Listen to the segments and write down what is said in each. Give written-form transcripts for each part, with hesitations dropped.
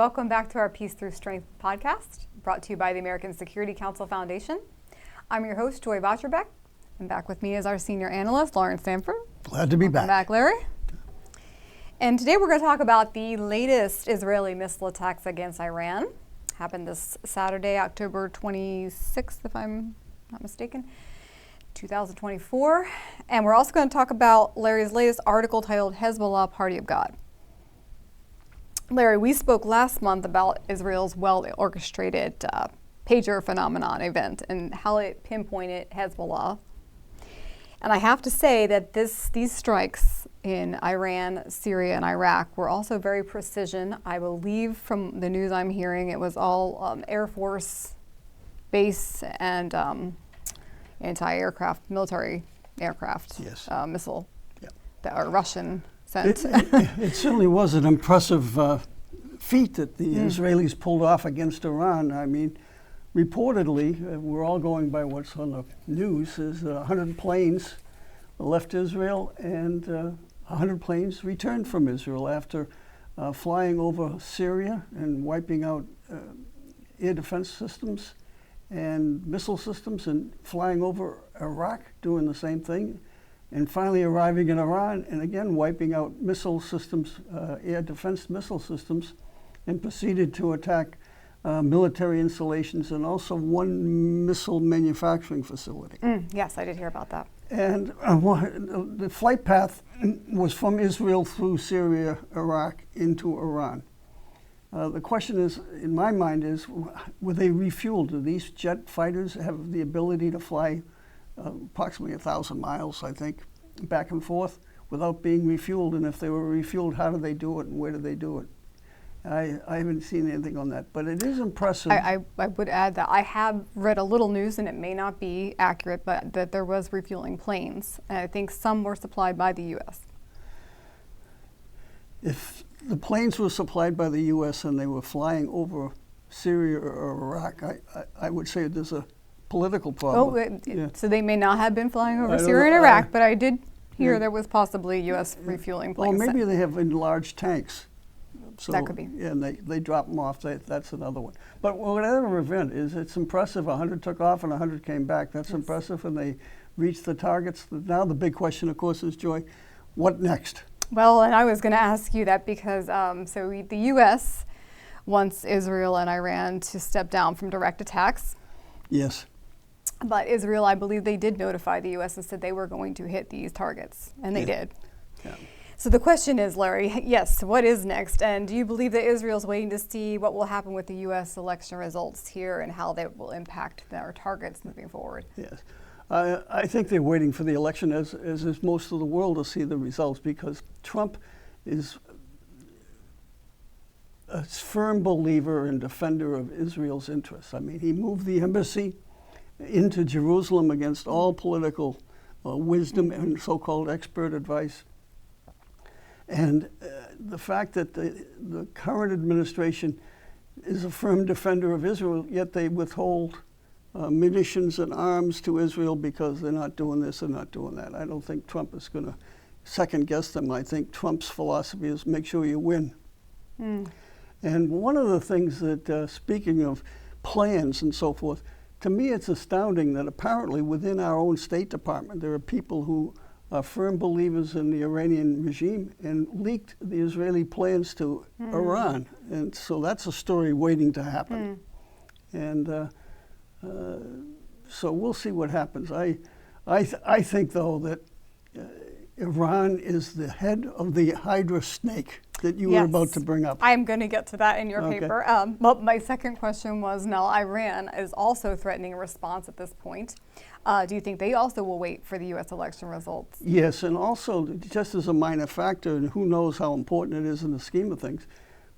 Welcome back to our Peace Through Strength podcast, brought to you by the American Security Council Foundation. I'm your host, Joy Votrobek, and back with me is our senior analyst, Laurence Sanford. Glad to be back. Welcome back, Larry. And today we're going to talk about the latest Israeli missile attacks against Iran. Happened this Saturday, October 26th, if I'm not mistaken, 2024. And we're also going to talk about Larry's latest article titled Hezbollah, Party of God. Larry, we spoke last month about Israel's well-orchestrated pager phenomenon event and how it pinpointed Hezbollah. And I have to say that these strikes in Iran, Syria, and Iraq were also very precision. I believe from the news I'm hearing, it was all Air Force base and anti-aircraft, military aircraft, yes. Missile Yep. that are Russian sent. It certainly was an impressive feat that the Israelis pulled off against Iran. I mean, reportedly, we're all going by what's on the news, is 100 planes left Israel and 100 planes returned from Israel after flying over Syria and wiping out air defense systems and missile systems, and flying over Iraq doing the same thing, and finally arriving in Iran and again wiping out missile systems, air defense missile systems, and proceeded to attack military installations and also one missile manufacturing facility. Yes, I did hear about that. And the flight path was from Israel through Syria, Iraq, into Iran. The question is, in my mind, is were they refueled? Do these jet fighters have the ability to fly approximately 1,000 miles, I think, back and forth without being refueled? And if they were refueled, how did they do it and where did they do it? I haven't seen anything on that, but it is impressive. I would add that I have read a little news, and it may not be accurate, but that there was refueling planes, and I think some were supplied by the U.S. If the planes were supplied by the U.S. and they were flying over Syria or Iraq, I would say there's a political problem. So they may not have been flying over Syria and Iraq, but I did hear there was possibly U.S. refueling planes. Well, maybe they have enlarged tanks. So, that could be. Yeah, and they drop them off. That's another one. But whatever event is, it's impressive. 100 took off and 100 came back. That's impressive, and they reached the targets. Now the big question, of course, is, Joy, what next? Well, and I was going to ask you that because the U.S. wants Israel and Iran to step down from direct attacks. Yes. But Israel, I believe they did notify the U.S. and said they were going to hit these targets, and they did. Yeah. So the question is, Larry, yes, what is next? And do you believe that Israel's waiting to see what will happen with the U.S. election results here and how they will impact their targets moving forward? Yes. I think they're waiting for the election, as is most of the world, to see the results, because Trump is a firm believer and defender of Israel's interests. I mean, he moved the embassy into Jerusalem against all political wisdom and so-called expert advice. And the fact that the current administration is a firm defender of Israel, yet they withhold munitions and arms to Israel because they're not doing this and not doing that. I don't think Trump is going to second guess them. I think Trump's philosophy is make sure you win. And one of the things that, speaking of plans and so forth, to me it's astounding that apparently within our own State Department there are people who are firm believers in the Iranian regime and leaked the Israeli plans to Iran. And so that's a story waiting to happen. And so we'll see what happens. I think, though, that Iran is the head of the Hydra snake that you were about to bring up. I'm going to get to that in your paper. But my second question was, now Iran is also threatening a response at this point. Do you think they also will wait for the U.S. election results? Yes, and also, just as a minor factor, and who knows how important it is in the scheme of things,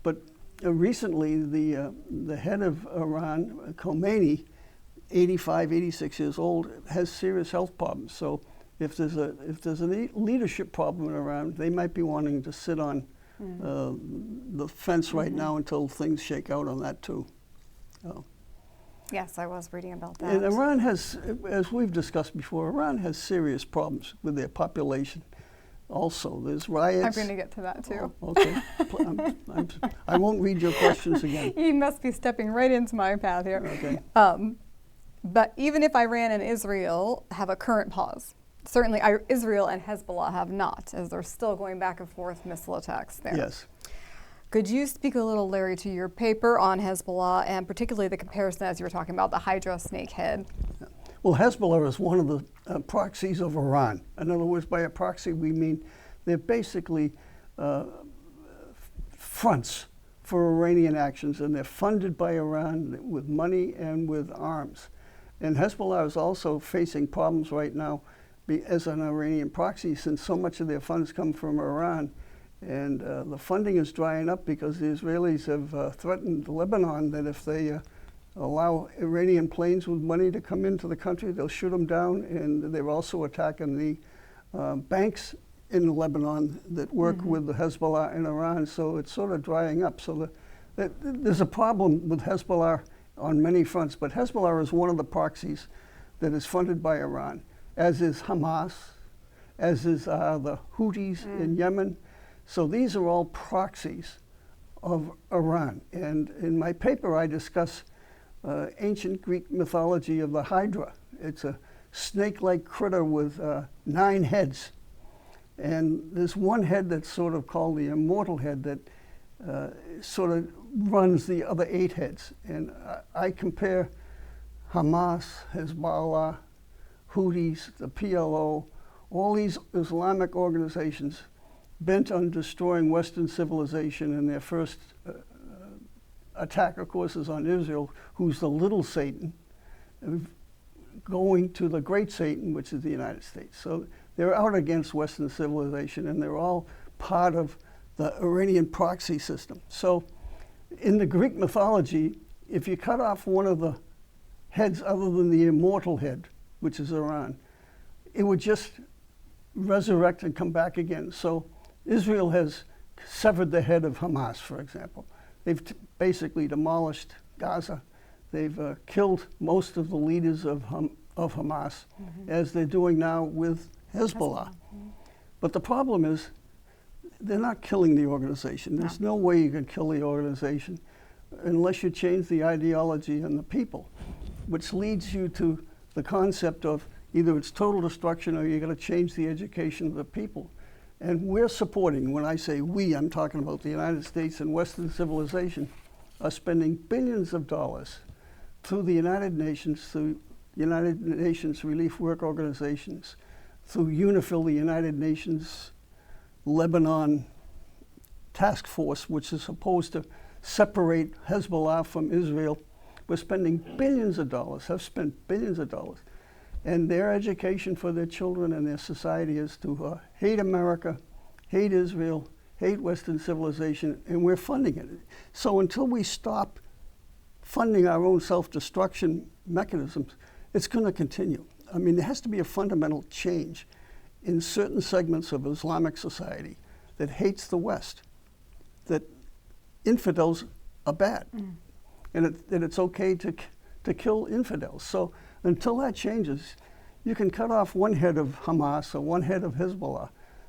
but recently the head of Iran, Khomeini, 85, 86 years old, has serious health problems. So if there's a leadership problem in Iran, they might be wanting to sit on the fence right now until things shake out on that too. Yes, I was reading about that. And Iran has, as we've discussed before, Iran has serious problems with their population. Also, there's riots. I'm going to get to that too. Okay, I won't read your questions again. You must be stepping right into my path here. Okay. But even if Iran and Israel have a current pause, certainly Israel and Hezbollah have not, as they're still going back and forth missile attacks there. Yes. Could you speak a little, Larry, to your paper on Hezbollah and particularly the comparison, as you were talking about, the Hydra snake head? Well, Hezbollah is one of the proxies of Iran. In other words, by a proxy, we mean they're basically fronts for Iranian actions, and they're funded by Iran with money and with arms. And Hezbollah is also facing problems right now as an Iranian proxy, since so much of their funds come from Iran. And the funding is drying up because the Israelis have threatened Lebanon that if they allow Iranian planes with money to come into the country, they'll shoot them down. And they're also attacking the banks in Lebanon that work with the Hezbollah in Iran. So it's sort of drying up. So there's a problem with Hezbollah on many fronts, but Hezbollah is one of the proxies that is funded by Iran, as is Hamas, as is the Houthis in Yemen. So these are all proxies of Iran. And in my paper, I discuss ancient Greek mythology of the Hydra. It's a snake-like critter with 9 heads. And there's one head that's sort of called the immortal head that sort of runs the other 8 heads. And I compare Hamas, Hezbollah, Houthis, the PLO, all these Islamic organizations bent on destroying Western civilization, and their first attack, of course, is on Israel, who's the little Satan, going to the great Satan, which is the United States. So they're out against Western civilization, and they're all part of the Iranian proxy system. So in the Greek mythology, if you cut off one of the heads other than the immortal head, which is Iran, it would just resurrect and come back again. So Israel has severed the head of Hamas, for example. They've basically demolished Gaza. They've killed most of the leaders of Hamas, as they're doing now with Hezbollah. But the problem is, they're not killing the organization. There's no way you can kill the organization unless you change the ideology and the people, which leads you to the concept of either it's total destruction or you're going to change the education of the people. And we're supporting, when I say we, I'm talking about the United States and Western civilization, are spending billions of dollars through the United Nations, through United Nations relief work organizations, through UNIFIL, the United Nations Lebanon task force, which is supposed to separate Hezbollah from Israel. We're spending billions of dollars, have spent billions of dollars. And their education for their children and their society is to hate America, hate Israel, hate Western civilization, and we're funding it. So until we stop funding our own self-destruction mechanisms, it's going to continue. I mean, there has to be a fundamental change in certain segments of Islamic society that hates the West, that infidels are bad, and that it's okay to kill infidels. So until that changes, you can cut off one head of Hamas or one head of Hezbollah.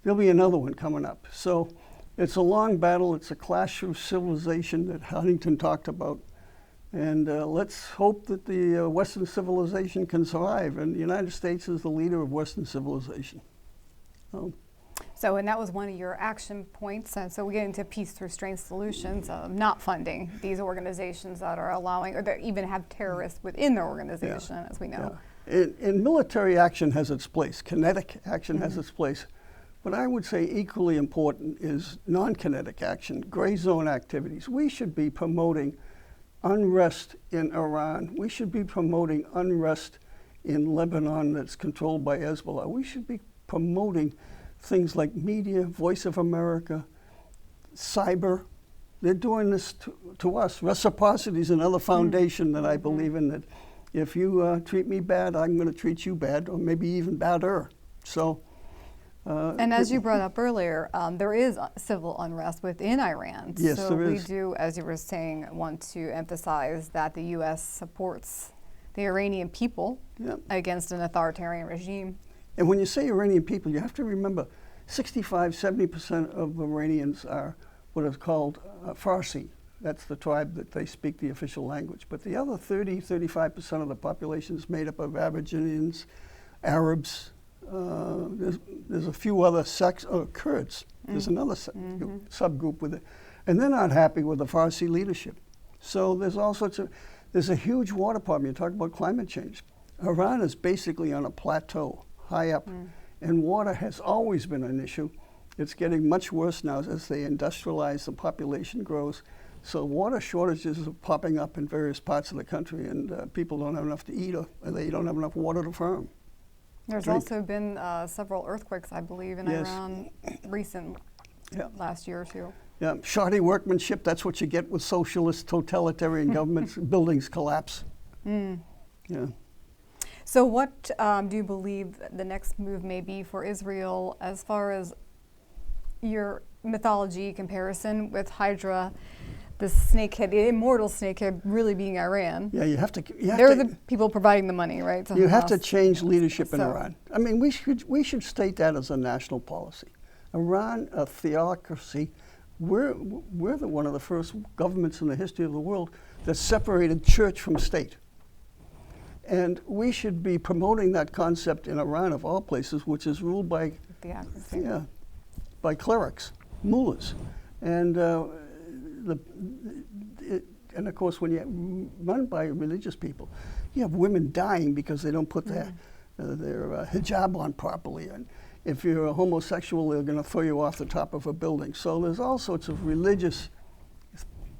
There'll be another one coming up. So it's a long battle. It's a clash of civilization that Huntington talked about. And let's hope that the Western civilization can survive. And the United States is the leader of Western civilization. So, and that was one of your action points. And so we get into peace through strength solutions, not funding these organizations that are allowing, or that even have terrorists within their organization, as we know. Yeah. And military action has its place. Kinetic action has its place. But I would say equally important is non-kinetic action, gray zone activities. We should be promoting unrest in Iran. We should be promoting unrest in Lebanon that's controlled by Hezbollah. We should be promoting things like media, Voice of America, cyber. They're doing this to us. Reciprocity is another foundation that I believe in, that if you treat me bad, I'm going to treat you bad, or maybe even badder. So. And as you brought up earlier, there is civil unrest within Iran. Yes, so there is. We do, as you were saying, want to emphasize that the U.S. supports the Iranian people against an authoritarian regime. And when you say Iranian people, you have to remember 65, 70% of Iranians are what is called Farsi. That's the tribe that they speak the official language. But the other 35% of the population is made up of Aboriginals, Arabs. There's a few other sects, Kurds. There's another subgroup with it. And they're not happy with the Farsi leadership. So there's all sorts of, there's a huge water problem. You talk about climate change. Iran is basically on a plateau, high up. And water has always been an issue. It's getting much worse now as they industrialize, the population grows. So water shortages are popping up in various parts of the country, and people don't have enough to eat, or they don't have enough water to farm. There's also been several earthquakes, I believe, in Iran last year or two. Yeah, shoddy workmanship, that's what you get with socialist totalitarian governments. Buildings collapse. Yeah. So what do you believe the next move may be for Israel as far as your mythology comparison with Hydra, the snakehead, the immortal snakehead, really being Iran? Yeah, you have to. They're the people providing the money, right? You have to change leadership in Iran. I mean, we should state that as a national policy. Iran, a theocracy. We're one of the first governments in the history of the world that separated church from state. And we should be promoting that concept in Iran, of all places, which is ruled by theocracy. Yeah, by clerics, mullahs. And and of course, when you run by religious people, you have women dying because they don't put their hijab on properly. And if you're a homosexual, they're going to throw you off the top of a building. So there's all sorts of religious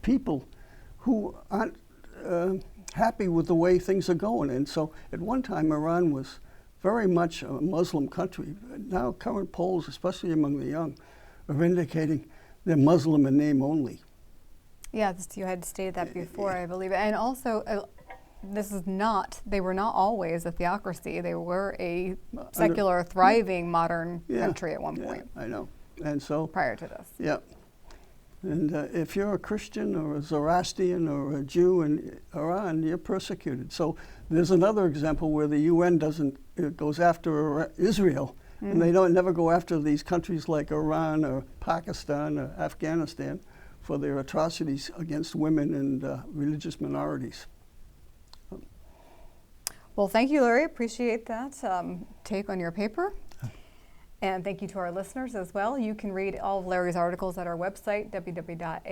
people who aren't happy with the way things are going. And so at one time, Iran was very much a Muslim country. Now current polls, especially among the young, are indicating they're Muslim in name only. Yeah, you had stated that before, I believe. And also, they were not always a theocracy. They were a secular, thriving, modern country at one point. I know. And so prior to this. Yeah. And if you're a Christian or a Zoroastrian or a Jew in Iran, you're persecuted. So there's another example where the UN goes after Israel, and they never go after these countries like Iran or Pakistan or Afghanistan for their atrocities against women and religious minorities. Well, thank you, Larry. Appreciate that take on your paper. And thank you to our listeners as well. You can read all of Larry's articles at our website, www.ascf.us.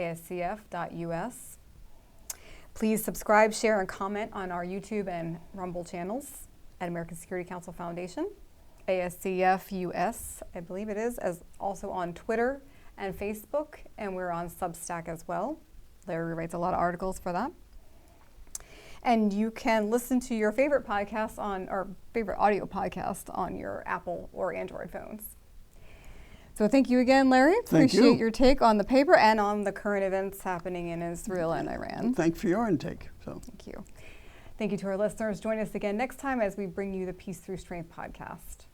Please subscribe, share, and comment on our YouTube and Rumble channels at American Security Council Foundation. ASCF US, I believe it is, as also on Twitter and Facebook, and we're on Substack as well. Larry writes a lot of articles for that. And you can listen to your favorite podcast or favorite audio podcast on your Apple or Android phones. So thank you again, Larry. Appreciate your take on the paper and on the current events happening in Israel and Iran. Thanks for your intake. Thank you. Thank you to our listeners. Join us again next time as we bring you the Peace Through Strength podcast.